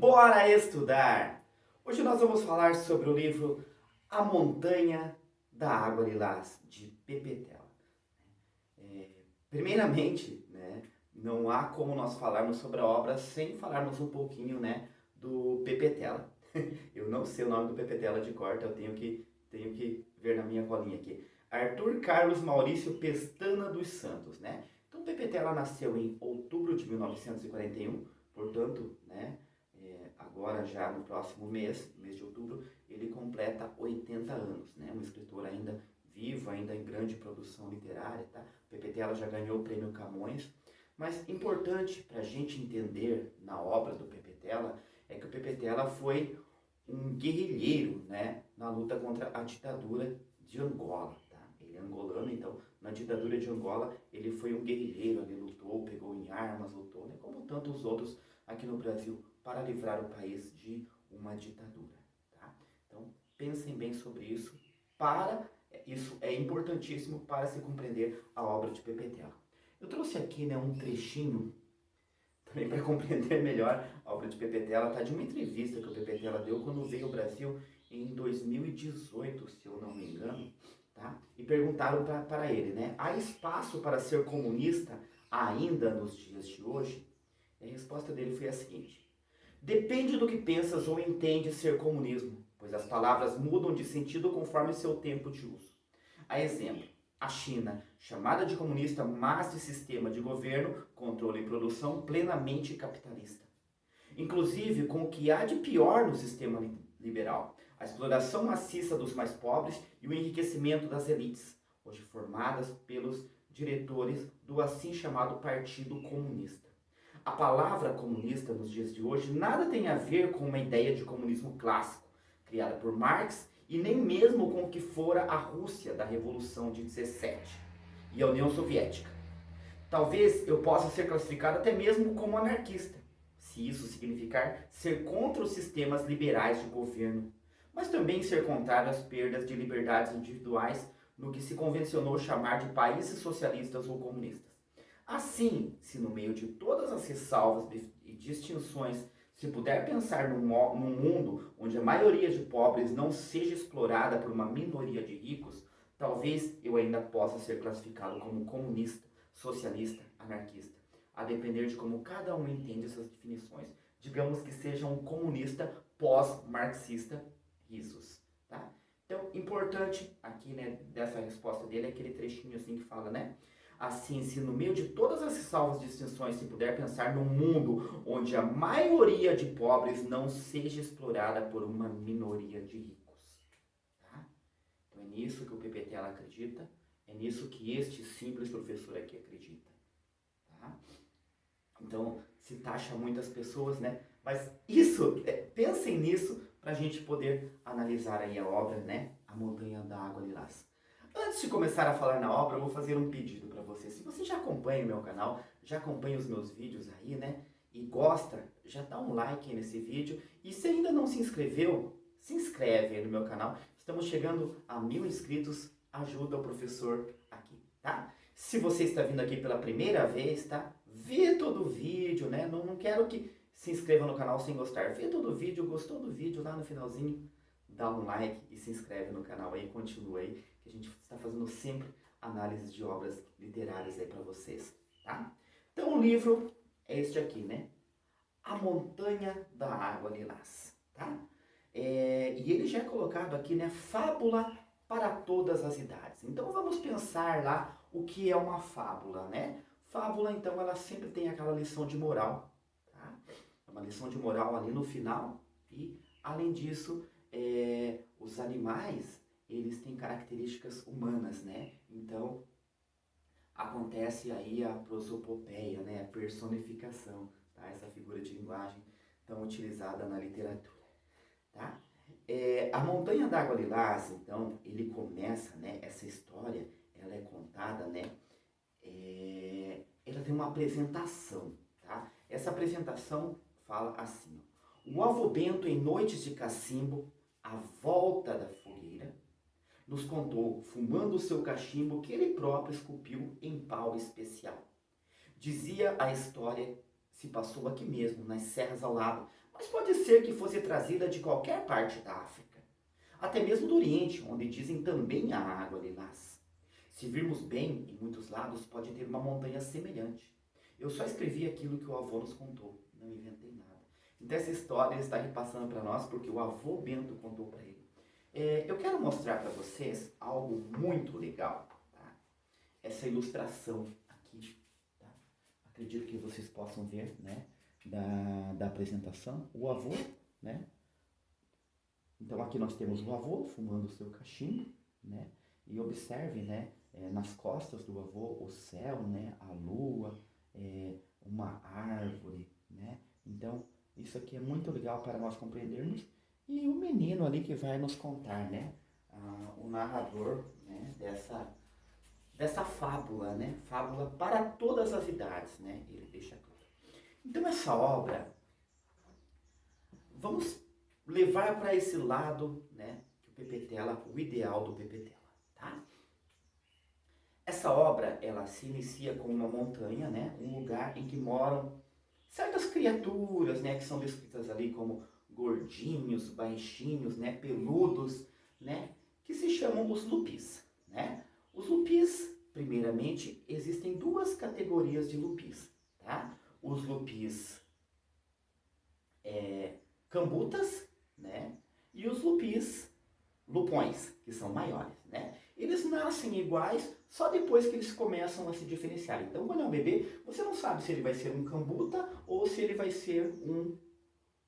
Bora estudar! Hoje nós vamos falar sobre o livro A Montanha da Água Lilás, de Pepetela. Primeiramente, não há como nós falarmos sobre a obra sem falarmos um pouquinho, do Pepetela. Eu não sei o nome do Pepetela de cor, então eu tenho que ver na minha colinha aqui. Arthur Carlos Maurício Pestana dos Santos, né? Então Pepetela nasceu em outubro de 1941, portanto, agora já no próximo mês de outubro, ele completa 80 anos, né? Um escritor ainda vivo, ainda em grande produção literária, tá? Pepetela já ganhou o prêmio Camões, mas importante para a gente entender na obra do Pepetela é que o Pepetela foi um guerrilheiro, né, na luta contra a ditadura de Angola, tá? Ele é angolano, então na ditadura de Angola ele foi um guerrilheiro, ele lutou, pegou em armas, lutou, né, como tantos outros aqui no Brasil, para livrar o país de uma ditadura, tá? Então pensem bem sobre isso, isso é importantíssimo para se compreender a obra de Pepetela. Eu trouxe aqui, né, um trechinho também para compreender melhor a obra de Pepetela, tá? De uma entrevista que o Pepetela deu quando veio ao Brasil em 2018, se eu não me engano, tá? E perguntaram para ele, né? Há espaço para ser comunista ainda nos dias de hoje? E a resposta dele foi a seguinte: depende do que pensas ou entendes ser comunismo, pois as palavras mudam de sentido conforme seu tempo de uso. A exemplo, a China, chamada de comunista, mas de sistema de governo, controle e produção plenamente capitalista. Inclusive com o que há de pior no sistema liberal, a exploração maciça dos mais pobres e o enriquecimento das elites, hoje formadas pelos diretores do assim chamado Partido Comunista. A palavra comunista nos dias de hoje nada tem a ver com uma ideia de comunismo clássico, criada por Marx, e nem mesmo com o que fora a Rússia da Revolução de 17 e a União Soviética. Talvez eu possa ser classificado até mesmo como anarquista, se isso significar ser contra os sistemas liberais de governo, mas também ser contrário às perdas de liberdades individuais no que se convencionou chamar de países socialistas ou comunistas. Assim, se no meio de todas as ressalvas e distinções se puder pensar num mundo onde a maioria de pobres não seja explorada por uma minoria de ricos, talvez eu ainda possa ser classificado como comunista, socialista, anarquista, a depender de como cada um entende essas definições. Digamos que seja um comunista pós-marxista, risos, tá? Então, importante aqui, né, dessa resposta dele é aquele trechinho assim que fala, né? Assim, se no meio de todas as salvas e distinções se puder pensar num mundo onde a maioria de pobres não seja explorada por uma minoria de ricos. Tá? Então é nisso que o Pepetela acredita, é nisso que este simples professor aqui acredita. Tá? Então se taxa muitas pessoas, né? Mas pensem nisso para a gente poder analisar aí a obra, né? A Montanha da Água Lilás. Antes de começar a falar na obra, eu vou fazer um pedido para você. Se você já acompanha o meu canal, já acompanha os meus vídeos aí, né? E gosta, já dá um like aí nesse vídeo. E se ainda não se inscreveu, se inscreve aí no meu canal. Estamos chegando a 1000 inscritos. Ajuda o professor aqui, tá? Se você está vindo aqui pela primeira vez, tá? Vê todo o vídeo, né? Não quero que se inscreva no canal sem gostar. Vê todo o vídeo, gostou do vídeo lá no finalzinho, dá um like e se inscreve no canal aí, continua aí, que a gente está fazendo sempre análises de obras literárias aí para vocês, tá? Então o livro é este aqui, né? A Montanha da Água Lilás, tá? E ele já é colocado aqui, né? Fábula para todas as idades. Então vamos pensar lá o que é uma fábula, né? Fábula, então, ela sempre tem aquela lição de moral, tá? É uma lição de moral ali no final e, além disso, os animais, eles têm características humanas, né? Então, acontece aí a prosopopeia, né? A personificação, tá? Essa figura de linguagem tão utilizada na literatura, tá? A Montanha da Água Lilás, então, ele começa, né? Essa história, ela é contada, né? Ela tem uma apresentação, tá? Essa apresentação fala assim, ó: o avô Bento, em noites de cacimbo, à volta da fogueira, nos contou, fumando o seu cachimbo que ele próprio esculpiu em pau especial. Dizia a história se passou aqui mesmo, nas serras ao lado, mas pode ser que fosse trazida de qualquer parte da África, até mesmo do Oriente, onde dizem também a água lilás. Se virmos bem, em muitos lados pode ter uma montanha semelhante. Eu só escrevi aquilo que o avô nos contou, não inventei nada. Então essa história ele está repassando para nós porque o avô Bento contou para ele. Eu quero mostrar para vocês algo muito legal, tá? Essa ilustração aqui, tá? Acredito que vocês possam ver, né? Da apresentação, o avô, né? Então aqui nós temos o avô fumando o seu cachimbo, né? E observe, né? Nas costas do avô o céu, né? A lua, uma árvore, né? Então isso aqui é muito legal para nós compreendermos. E o menino ali que vai nos contar, né? O narrador, né? Dessa fábula, né? Fábula para todas as idades, né? Ele deixa claro. Então essa obra, vamos levar para esse lado, né, que o Pepetela, o ideal do Pepetela, tá? Essa obra, ela se inicia com uma montanha, né, um lugar em que moram certas criaturas, né, que são descritas ali como gordinhos, baixinhos, né, peludos, né, que se chamam os lupis, né? Os lupis, primeiramente, existem duas categorias de lupis, tá? Os lupis cambutas, né? E os lupões, que são maiores, né? Eles nascem iguais só depois que eles começam a se diferenciar. Então, quando é um bebê, você não sabe se ele vai ser um cambuta ou se ele vai ser um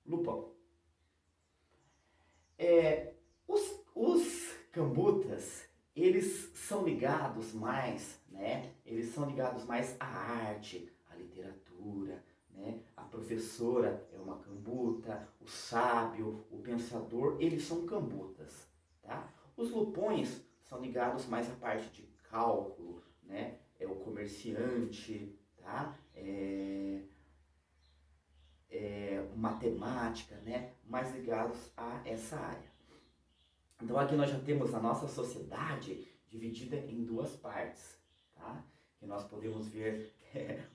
lupão. Os cambutas, eles são ligados mais, né? Eles são ligados mais à arte, à literatura, né? A professora é uma cambuta, o sábio, o pensador, eles são cambutas, tá? Os lupões são ligados mais à parte de cálculo, né? É o comerciante, tá? Matemática, né? Mais ligados a essa área. Então aqui nós já temos a nossa sociedade dividida em duas partes, tá? Que nós podemos ver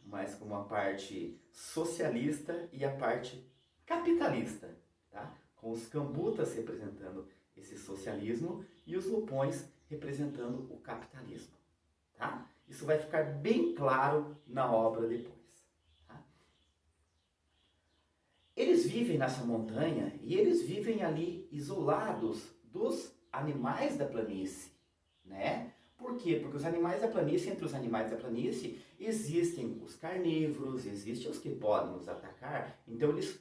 mais como a parte socialista e a parte capitalista, tá? Com os cambutas representando esse socialismo e os lupões representando o capitalismo, tá? Isso vai ficar bem claro na obra depois. Eles vivem nessa montanha e eles vivem ali isolados dos animais da planície, né? Por quê? Porque os animais da planície, entre os animais da planície, existem os carnívoros, existem os que podem nos atacar, então eles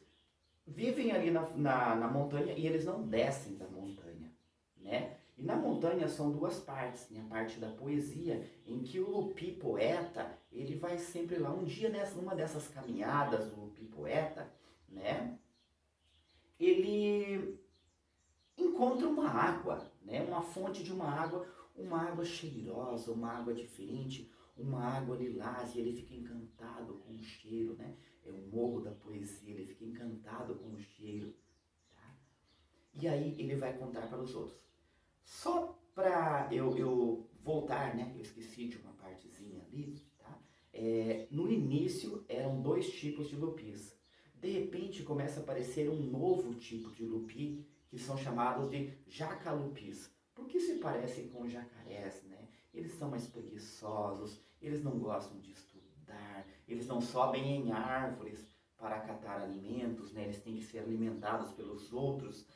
vivem ali na montanha e eles não descem da montanha, né? E na montanha são duas partes, né? A parte da poesia, em que o Lupi poeta, ele vai sempre lá, um dia numa dessas caminhadas do Lupi poeta, né? Ele encontra uma água, né? Uma fonte de uma água cheirosa, uma água diferente, uma água lilás, e ele fica encantado com o cheiro, né? É o morro da poesia, ele fica encantado com o cheiro, tá? E aí ele vai contar para os outros. Só para eu voltar, né? Eu esqueci de uma partezinha ali, tá? No início eram dois tipos de lupis. De repente começa a aparecer um novo tipo de lupi, que são chamados de jacalupis, porque se parecem com jacarés, né? Eles são mais preguiçosos, eles não gostam de estudar, eles não sobem em árvores para catar alimentos, né? Eles têm que ser alimentados pelos outros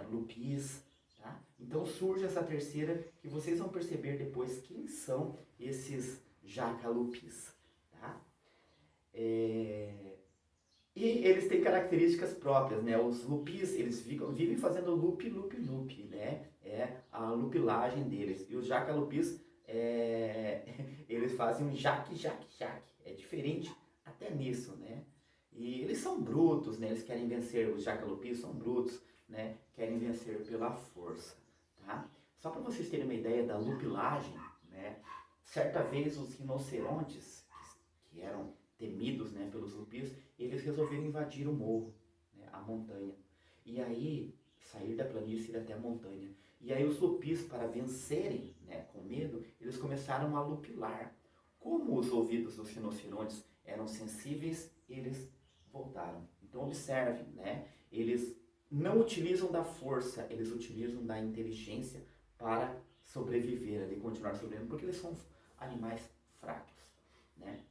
lupis, tá? Então surge essa terceira, que vocês vão perceber depois quem são esses jacalupis, tá? E eles têm características próprias, né? Os lupis, eles vivem fazendo lupi, né? É a lupilagem deles. E os jacalupis, eles fazem um jaque. É diferente até nisso, né? E eles são brutos, né? Eles querem vencer, os jacalupis são brutos, né? Querem vencer pela força, tá? Só para vocês terem uma ideia da lupilagem, né? Certa vez os rinocerontes, que eram temidos, né, pelos lupis, eles resolveram invadir o morro, né, a montanha. E aí, sair da planície e ir até a montanha. E aí os lupis, para vencerem, né, com medo, eles começaram a lupilar. Como os ouvidos dos rinocerontes eram sensíveis, eles voltaram. Então observe, né? Eles não utilizam da força, eles utilizam da inteligência para sobreviver ali, continuar sobrevivendo, porque eles são animais fracos, né?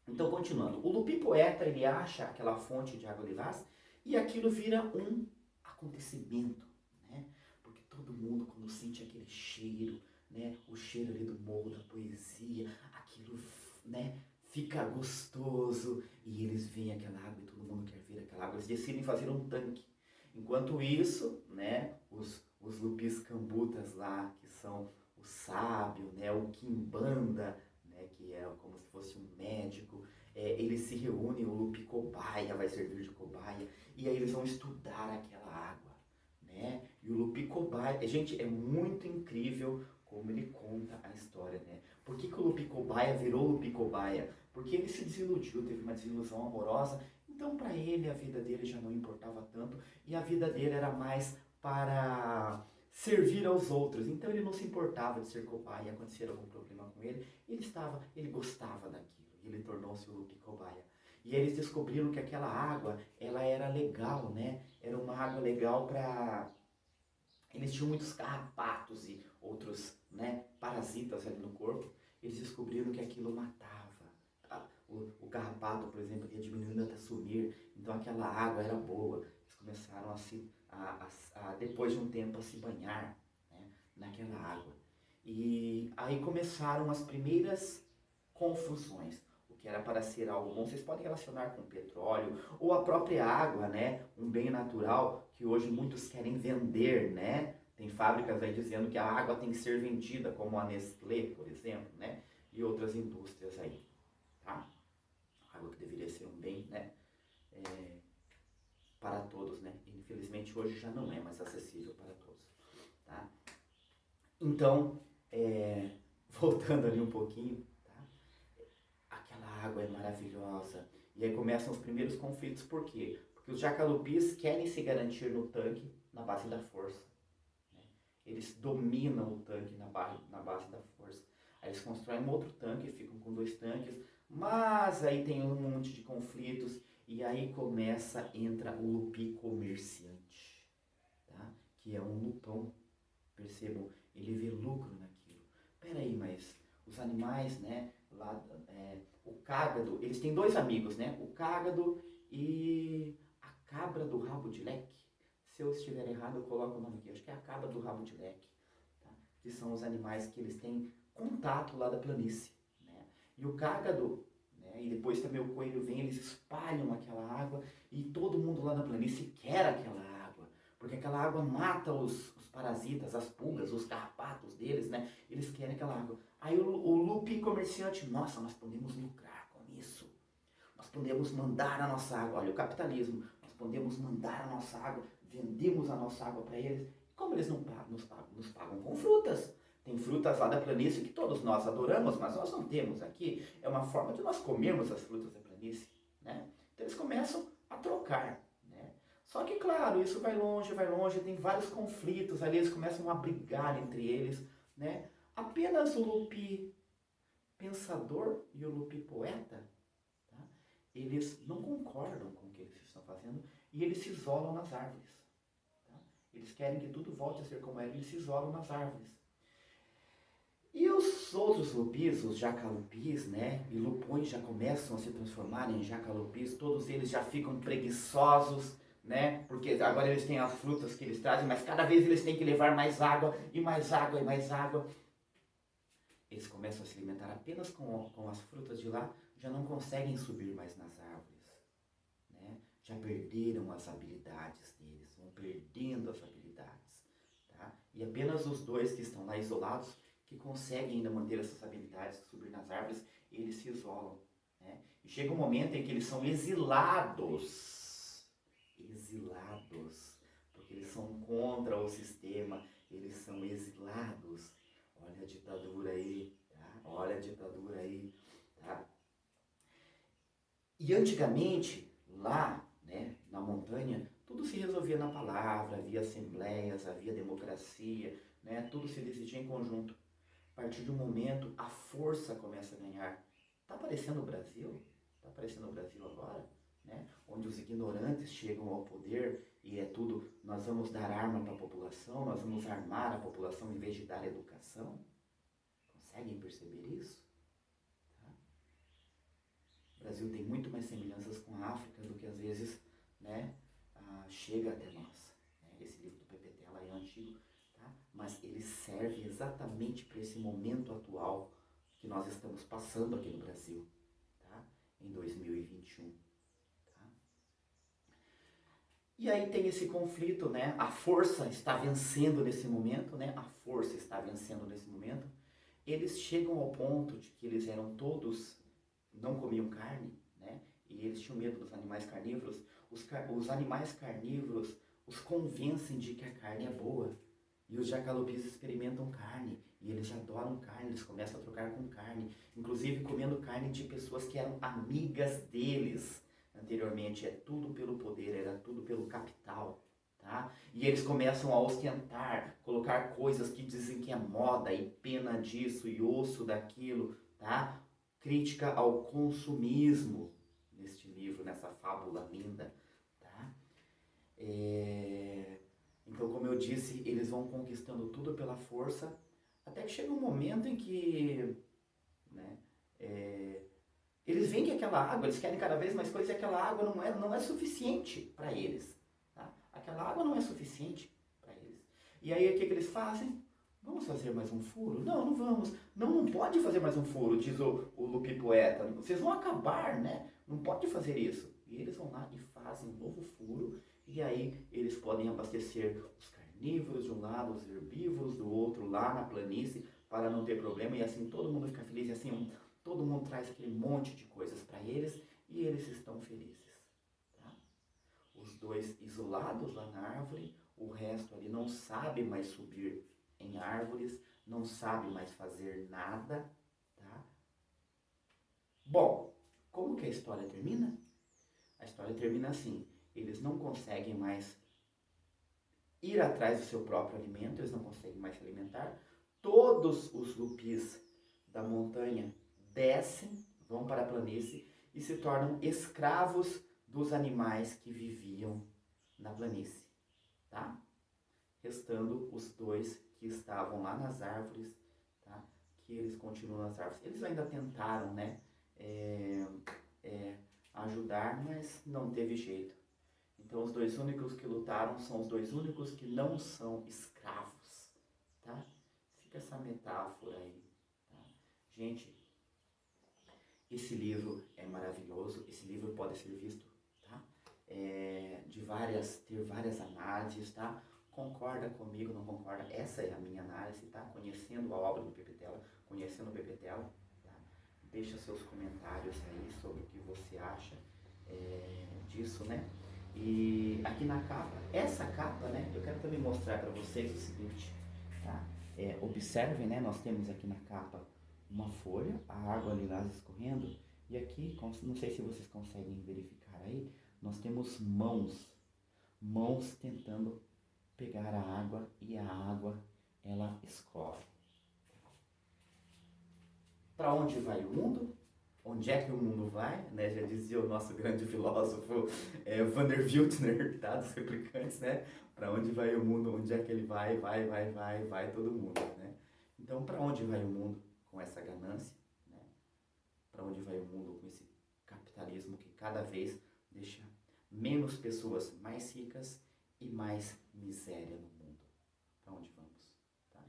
Então, continuando, o lupi-poeta, ele acha aquela fonte de água lilás e aquilo vira um acontecimento, né? Porque todo mundo, quando sente aquele cheiro, né? O cheiro ali do morro da poesia, aquilo, né? Fica gostoso e eles veem aquela água e todo mundo quer ver aquela água. Eles decidem fazer um tanque. Enquanto isso, né? Os lupis cambutas lá, que são o sábio, né? O quimbanda, né? Que é como se fosse um médico, eles se reúnem, o lupi-cobaia vai servir de cobaia, e aí eles vão estudar aquela água, né? E o lupi-cobaia, gente, é muito incrível como ele conta a história, né? Por que o lupi-cobaia virou lupi-cobaia? Porque ele se desiludiu, teve uma desilusão amorosa, então para ele a vida dele já não importava tanto, e a vida dele era mais para servir aos outros. Então ele não se importava de ser cobaia, acontecer algum problema com ele, ele gostava daquilo, e ele tornou-se o lupi-cobaia. E aí eles descobriram que aquela água, ela era legal, né? Era uma água legal para... Eles tinham muitos carrapatos e outros, né, parasitas ali no corpo. Eles descobriram que aquilo matava. O carrapato, por exemplo, ia diminuindo até sumir. Então aquela água era boa. Eles começaram depois de um tempo, a se banhar, né, naquela água. E aí começaram as primeiras confusões. O que era para ser algo bom, vocês podem relacionar com petróleo ou a própria água, né? Um bem natural que hoje muitos querem vender, né? Tem fábricas aí dizendo que a água tem que ser vendida, como a Nestlé, por exemplo, né? E outras indústrias aí, tá? A água que deveria ser um bem, né? Para todos, né? Infelizmente hoje já não é mais acessível para todos, tá? Então, voltando ali um pouquinho, aquela água é maravilhosa. E aí começam os primeiros conflitos, por quê? Porque os jacalupis querem se garantir no tanque na base da força, né? Eles dominam o tanque na base da força. Aí eles constroem um outro tanque, ficam com 2 tanques, mas aí tem um monte de conflitos, e aí entra o lupi comerciante, tá? Que é um lupão, percebam, ele vê lucro naquilo. Peraí, mas os animais, né, lá, o cágado, eles têm 2 amigos, né, o cágado e a cabra do rabo de leque. Se eu estiver errado, eu coloco o nome aqui, acho que é a cabra do rabo de leque, tá? Que são os animais que eles têm contato lá da planície, né? E o cágado, né, e depois também o coelho vem, eles espalham aquela água e todo mundo lá na planície quer aquela água, porque aquela água mata os parasitas, as pulgas, os carrapatos deles, né? Eles querem aquela água. Aí o lupi comerciante, nossa, nós podemos lucrar com isso. Nós podemos mandar a nossa água, olha o capitalismo, nós podemos mandar a nossa água, vendemos a nossa água para eles. Como eles não pagam, nos pagam com frutas. Tem frutas lá da planície que todos nós adoramos, mas nós não temos aqui. É uma forma de nós comermos as frutas da planície, né? Então eles começam a trocar, né? Só que, claro, isso vai longe, tem vários conflitos ali, eles começam a brigar entre eles, né? Apenas o lupi pensador e o lupi poeta, tá? Eles não concordam com o que eles estão fazendo e eles se isolam nas árvores, tá? Eles querem que tudo volte a ser como era, eles se isolam nas árvores. E os outros lupis, os jacalupis, né, e lupões já começam a se transformar em jacalupis, todos eles já ficam preguiçosos, né, porque agora eles têm as frutas que eles trazem, mas cada vez eles têm que levar mais água, e mais água, e mais água. Eles começam a se alimentar apenas com as frutas de lá, já não conseguem subir mais nas árvores, né, já perderam as habilidades deles, vão perdendo as habilidades, tá? E apenas os 2 que estão lá isolados, que conseguem ainda manter essas habilidades de subir nas árvores, eles se isolam, né? E chega um momento em que eles são exilados, porque eles são contra o sistema, eles são exilados. Olha a ditadura aí, tá? Olha a ditadura aí, tá? E antigamente, lá, né, na montanha, tudo se resolvia na palavra, havia assembleias, havia democracia, né? Tudo se decidia em conjunto. A partir de um momento, a força começa a ganhar. Tá aparecendo o Brasil? Tá aparecendo o Brasil agora? né? Onde os ignorantes chegam ao poder e é tudo, nós vamos dar arma para a população, nós vamos armar a população em vez de dar educação. Conseguem perceber isso? Tá? O Brasil tem muito mais semelhanças com a África do que às vezes, né, chega até nós. Né? Esse livro do Pepe Tela é antigo, tá? Mas ele serve exatamente para esse momento atual que nós estamos passando aqui no Brasil, tá? Em 2021. Tá? E aí tem esse conflito, né? A força está vencendo nesse momento, né? A força está vencendo nesse momento. Eles chegam ao ponto de que eles eram todos, não comiam carne, né? E eles tinham medo dos animais carnívoros. Os animais carnívoros os convencem de que a carne é boa. E os jacalopes experimentam carne, e eles adoram carne, eles começam a trocar com carne, inclusive comendo carne de pessoas que eram amigas deles anteriormente. É tudo pelo poder, era tudo pelo capital, tá? E eles começam a ostentar, colocar coisas que dizem que é moda, e pena disso, e osso daquilo, tá? Crítica ao consumismo neste livro, nessa fábula linda, tá? Então, como eu disse, eles vão conquistando tudo pela força, até que chega um momento em que, né, eles veem que aquela água, eles querem cada vez mais coisas, e aquela água não é suficiente para eles. Tá? Aquela água não é suficiente para eles. E aí, o que eles fazem? Vamos fazer mais um furo? Não, não vamos. Não pode fazer mais um furo, diz o Lupi Poeta. Vocês vão acabar, né? Não pode fazer isso. E eles vão lá e fazem um novo furo, e aí eles podem abastecer os carnívoros de um lado, os herbívoros do outro, lá na planície, para não ter problema, e assim todo mundo fica feliz, e assim todo mundo traz aquele monte de coisas para eles, e eles estão felizes. Tá? Os dois isolados lá na árvore, o resto ali não sabe mais subir em árvores, não sabe mais fazer nada. Tá? Bom, como que a história termina? A história termina assim: eles não conseguem mais ir atrás do seu próprio alimento, eles não conseguem mais se alimentar. Todos os lupis da montanha descem, vão para a planície e se tornam escravos dos animais que viviam na planície, tá? Restando os dois que estavam lá nas árvores, tá? Que eles continuam nas árvores. Eles ainda tentaram, né, ajudar, mas não teve jeito. Então, os dois únicos que lutaram são os dois únicos que não são escravos, tá? Fica essa metáfora aí, tá? Gente, esse livro é maravilhoso, esse livro pode ser visto, tá? Ter várias análises, tá? Concorda comigo, não concorda? Essa é a minha análise, tá? Conhecendo a obra do Pepe Tela, conhecendo o Pepe Tela, tá? Deixa seus comentários aí sobre o que você acha disso, né? E aqui na capa, essa capa, né? Eu quero também mostrar para vocês o seguinte, tá? Observem, né? Nós temos aqui na capa uma folha, a água lilás escorrendo, e aqui, não sei se vocês conseguem verificar aí, nós temos mãos tentando pegar a água, e a água, ela escorre. Para onde vai o mundo? Onde é que o mundo vai? Né? Já dizia o nosso grande filósofo Vander Wiltner, tá? Dos replicantes, né? Para onde vai o mundo? Onde é que ele vai todo mundo, né? Então, para onde vai o mundo com essa ganância? Né? Para onde vai o mundo com esse capitalismo que cada vez deixa menos pessoas mais ricas e mais miséria no mundo? Para onde vamos? Tá?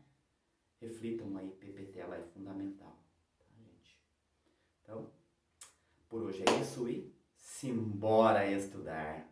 Reflitam aí, Pepe Tela é fundamental. Então, por hoje é isso e simbora estudar!